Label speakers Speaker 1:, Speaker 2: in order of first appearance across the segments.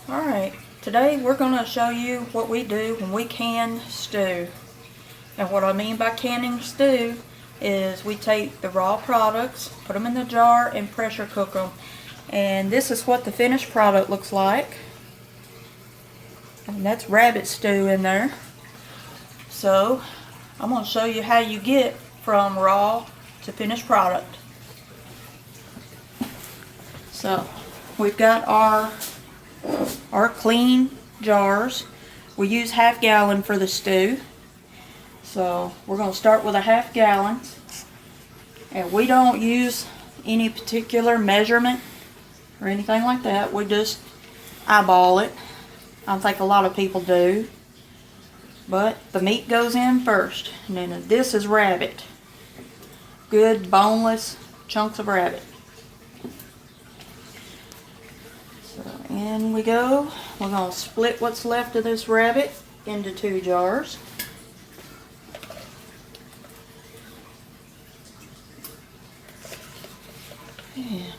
Speaker 1: Alright, today we're going to show you what we do when we can stew. And what I mean by canning stew is we take the raw products, put them in the jar, and pressure cook them. And this is what the finished product looks like. And that's rabbit stew in there. So I'm going to show you how you get from raw to finished product. So we've got our clean jars. We use half gallon for the stew. So we're going to start with a half gallon. And we don't use any particular measurement or anything like that. We just eyeball it. I think a lot of people do. But the meat goes in first. And then this is rabbit. Good boneless chunks of rabbit. So in we go. We're going to split what's left of this rabbit into 2 jars. And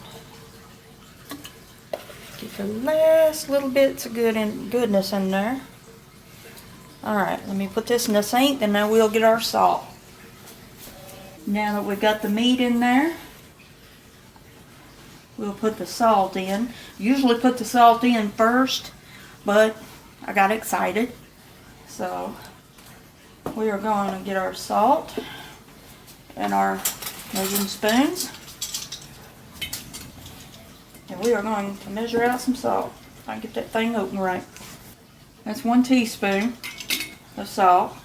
Speaker 1: get the last little bits of goodness in there. Alright, let me put this in the sink and then we'll get our salt. Now that we've got the meat in there, we'll put the salt in. Usually put the salt in first, but I got excited. So we are going to get our salt and our measuring spoons. And we are going to measure out some salt. If I can get that thing open right. That's 1 teaspoon of salt.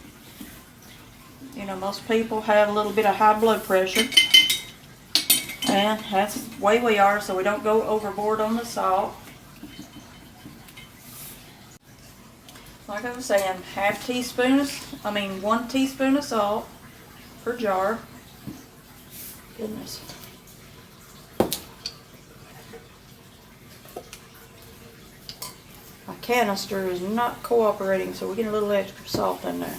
Speaker 1: You know, most people have a little bit of high blood pressure. And that's the way we are, so we don't go overboard on the salt. Like I was saying, 1 teaspoon of salt per jar. Goodness. My canister is not cooperating, so we're getting a little extra salt in there.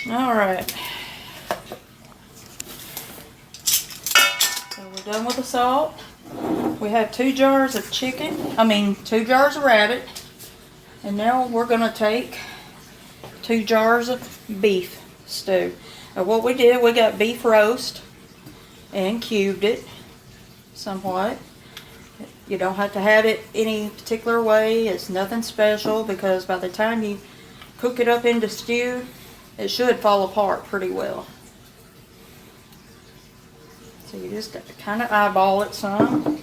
Speaker 1: Alright. So we're done with the salt. We have 2 jars of 2 jars of rabbit. And now we're going to take 2 jars of beef stew. Now what we did, we got beef roast and cubed it somewhat. You don't have to have it any particular way. It's nothing special because by the time you cook it up into stew, it should fall apart pretty well. So you just kind of eyeball it some.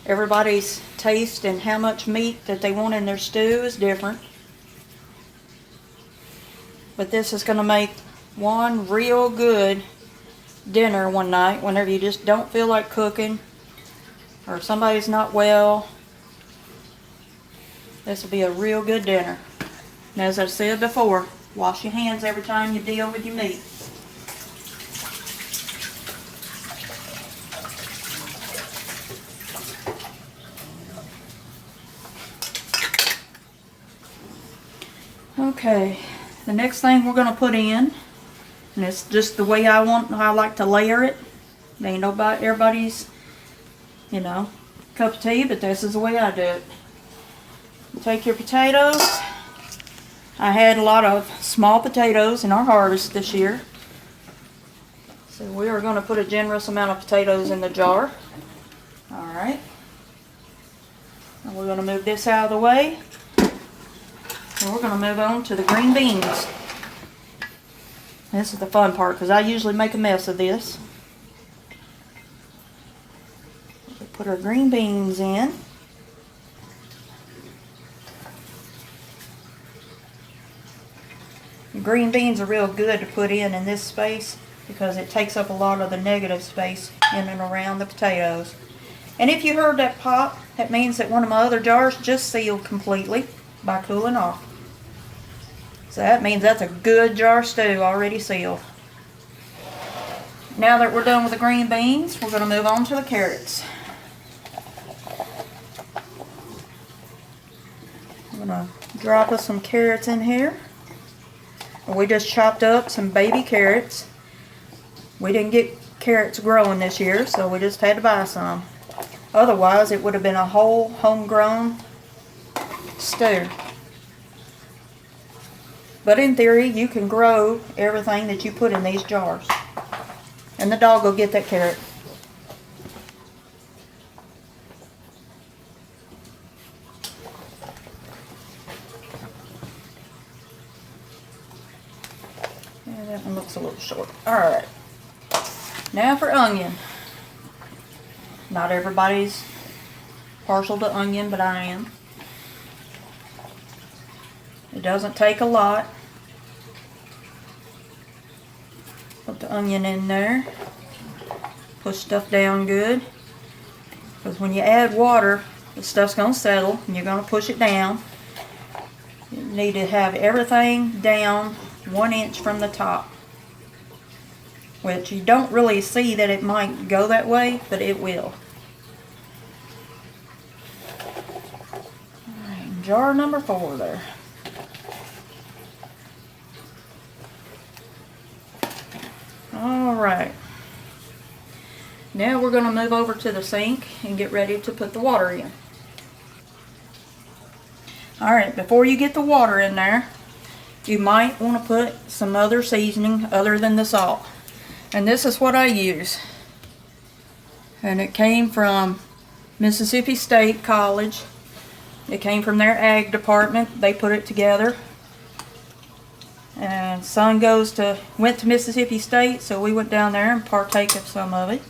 Speaker 1: Everybody's taste and how much meat that they want in their stew is different. But this is going to make one real good dinner one night whenever you just don't feel like cooking or somebody's not well. This will be a real good dinner. And as I said before, wash your hands every time you deal with your meat. Okay, the next thing we're going to put in, and it's just the way I like to layer it. Ain't nobody, everybody's, cup of tea, but this is the way I do it. You take your potatoes. I had a lot of small potatoes in our harvest this year. So we are going to put a generous amount of potatoes in the jar. Alright. And we're going to move this out of the way. And we're going to move on to the green beans. This is the fun part because I usually make a mess of this. We put our green beans in. Green beans are real good to put in this space because it takes up a lot of the negative space in and around the potatoes. And if you heard that pop, that means that one of my other jars just sealed completely by cooling off. So that means that's a good jar of stew already sealed. Now that we're done with the green beans, we're going to move on to the carrots. I'm going to drop us some carrots in here. We just chopped up some baby carrots. We didn't get carrots growing this year, so we just had to buy some. Otherwise, it would have been a whole homegrown stew. But in theory, you can grow everything that you put in these jars. And the dog will get that carrot. Yeah, that one looks a little short. Alright. Now for onion. Not everybody's partial to onion, but I am. It doesn't take a lot. Put the onion in there. Push stuff down good. Because when you add water, the stuff's going to settle and you're going to push it down. You need to have everything down 1 inch from the top. Which you don't really see that it might go that way, but it will. Alright, jar number 4 there. Alright. Now we're going to move over to the sink and get ready to put the water in. Alright, before you get the water in there, you might want to put some other seasoning other than the salt. And this is what I use. And it came from Mississippi State College. It came from their ag department. They put it together. And son went to Mississippi State, so we went down there and partake of some of it.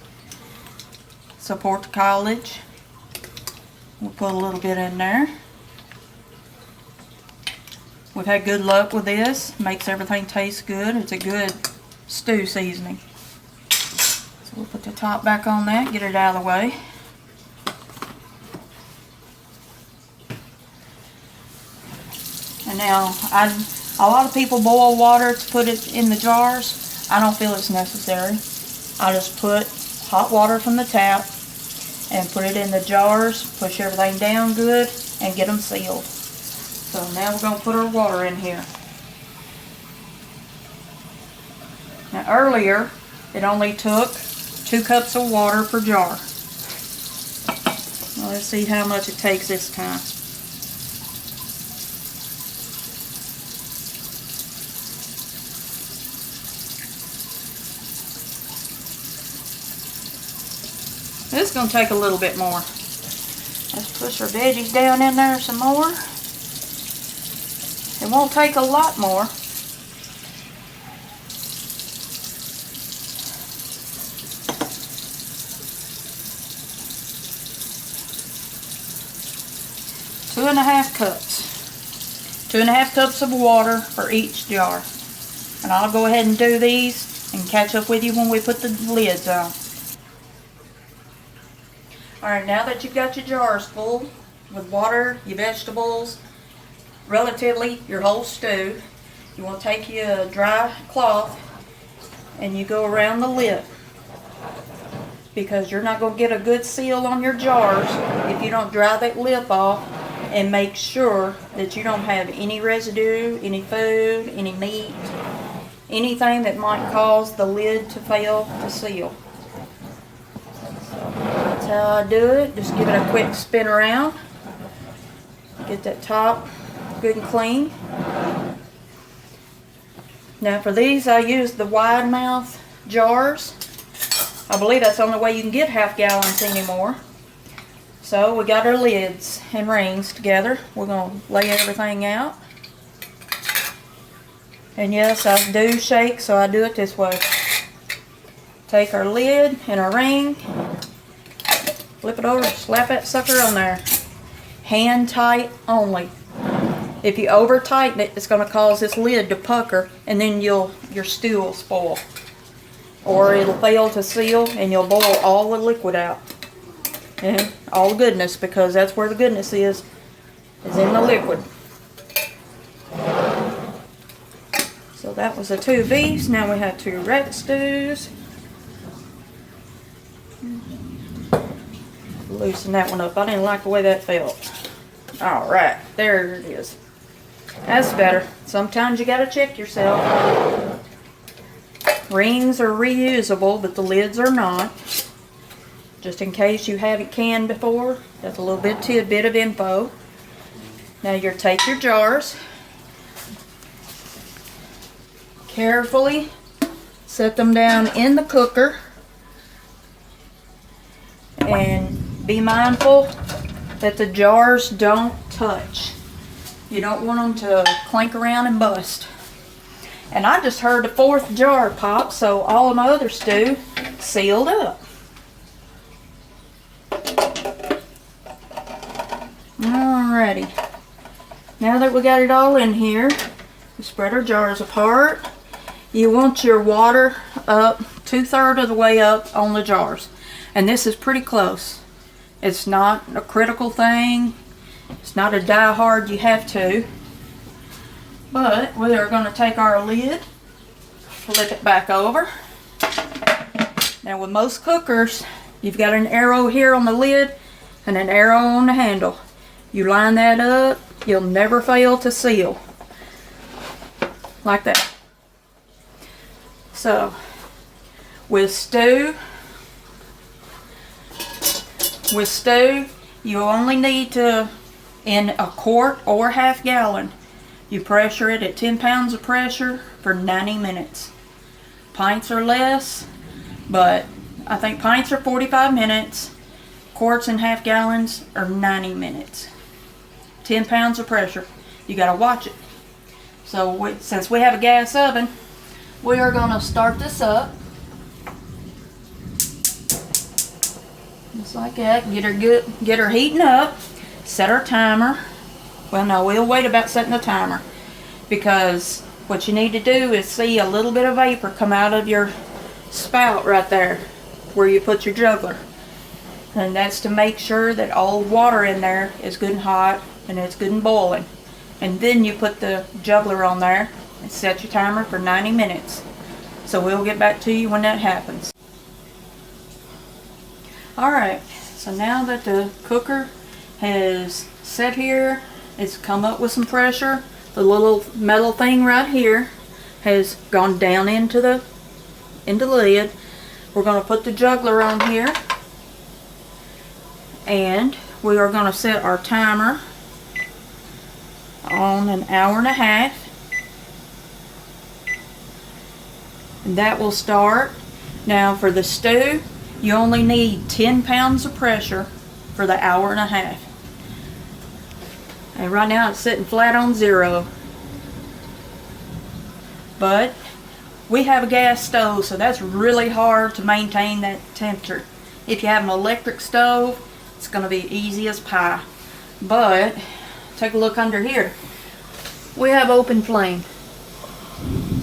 Speaker 1: Support the college. We'll put a little bit in there. We've had good luck with this. Makes everything taste good. It's a good stew seasoning. So we'll put the top back on that, get it out of the way. And now, a lot of people boil water to put it in the jars. I don't feel it's necessary. I just put hot water from the tap and put it in the jars, push everything down good, and get them sealed. So now we're going to put our water in here. Now earlier, it only took 2 cups of water per jar. Well, let's see how much it takes this time. This is going to take a little bit more. Let's push our veggies down in there some more. It won't take a lot more. Two and a half cups. 2.5 cups of water for each jar. And I'll go ahead and do these and catch up with you when we put the lids on. Alright, now that you've got your jars full with water, your vegetables, relatively your whole stew, you want to take your dry cloth and you go around the lid. Because you're not going to get a good seal on your jars if you don't dry that lip off and make sure that you don't have any residue, any food, any meat, anything that might cause the lid to fail to seal. That's how I do it. Just give it a quick spin around. Get that top good and clean. Now for these I use the wide mouth jars. I believe that's the only way you can get half gallons anymore. So we got our lids and rings together. We're going to lay everything out. And yes, I do shake, so I do it this way. Take our lid and our ring. Flip it over, slap that sucker on there. Hand tight only. If you over tighten it, it's going to cause this lid to pucker, and then your stew will spoil. Or it'll fail to seal, and you'll boil all the liquid out. And all the goodness, because that's where the goodness is in the liquid. So that was the 2 beefs. Now we have 2 rabbit stews. Loosen that one up. I didn't like the way that felt. Alright, there it is. That's better. Sometimes you gotta check yourself. Rings are reusable, but the lids are not. just in case you haven't canned before. That's a little tidbit of info. Now you'll take your jars, carefully set them down in the cooker, and be mindful that the jars don't touch. You don't want them to clink around and bust. And I just heard the 4th jar pop, so all of my other stew sealed up. Alrighty. Now that we got it all in here, we spread our jars apart. You want your water up 2/3 of the way up on the jars. And this is pretty close. It's not a critical thing. It's not a die hard you have to. But we are going to take our lid, flip it back over. Now with most cookers, you've got an arrow here on the lid and an arrow on the handle. You line that up, you'll never fail to seal. Like that. So, with stew, you only need to, in a quart or half gallon, you pressure it at 10 pounds of pressure for 90 minutes. Pints are less, but I think pints are 45 minutes. Quarts and half gallons are 90 minutes. 10 pounds of pressure. You gotta watch it. So since we have a gas oven, we are gonna start this up. Just like that. Get her heating up. Set our timer. Well, no, we'll wait about setting the timer, because what you need to do is see a little bit of vapor come out of your spout right there where you put your juggler. And that's to make sure that all the water in there is good and hot and it's good and boiling. And then you put the juggler on there and set your timer for 90 minutes. So we'll get back to you when that happens. Alright, so now that the cooker has set here, it's come up with some pressure, the little metal thing right here has gone down into the lid. We're going to put the juggler on here, and we are going to set our timer on 1.5 hours. And that will start. Now for the stew, you only need 10 pounds of pressure for the 1.5 hours. And right now it's sitting flat on 0. But we have a gas stove, so that's really hard to maintain that temperature. If you have an electric stove, it's going to be easy as pie. But take a look under here. We have open flame.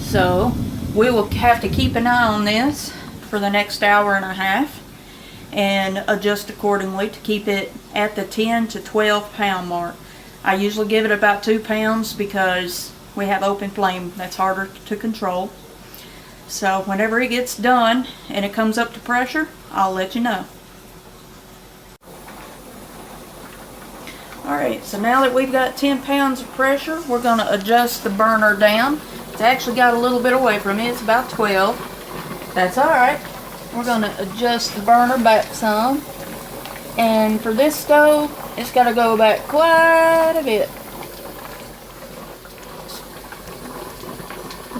Speaker 1: So we will have to keep an eye on this for the next 1.5 hours and adjust accordingly to keep it at the 10 to 12 pound mark. I usually give it about 2 pounds because we have open flame. That's harder to control. So whenever it gets done and it comes up to pressure, I'll let you know. Alright, so now that we've got 10 pounds of pressure, we're going to adjust the burner down. It's actually got a little bit away from me. It's about 12. That's alright. We're going to adjust the burner back some. And for this stove, it's got to go back quite a bit.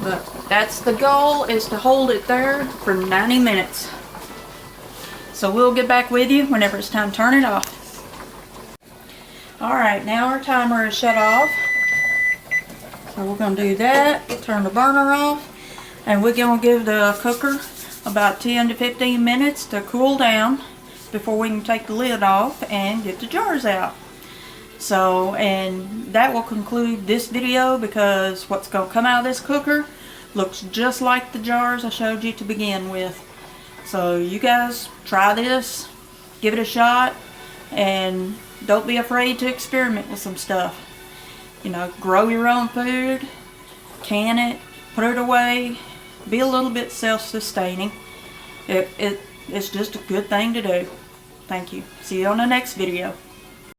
Speaker 1: But that's the goal, is to hold it there for 90 minutes. So we'll get back with you whenever it's time to turn it off. Alright, now our timer is shut off. So we're going to do that, turn the burner off, and we're going to give the cooker about 10 to 15 minutes to cool down before we can take the lid off and get the jars out. So, and that will conclude this video, because what's going to come out of this cooker looks just like the jars I showed you to begin with. So you guys try this, give it a shot, and don't be afraid to experiment with some stuff. You know, grow your own food, can it, put it away, be a little bit self-sustaining. It's just a good thing to do. Thank you. See you on the next video.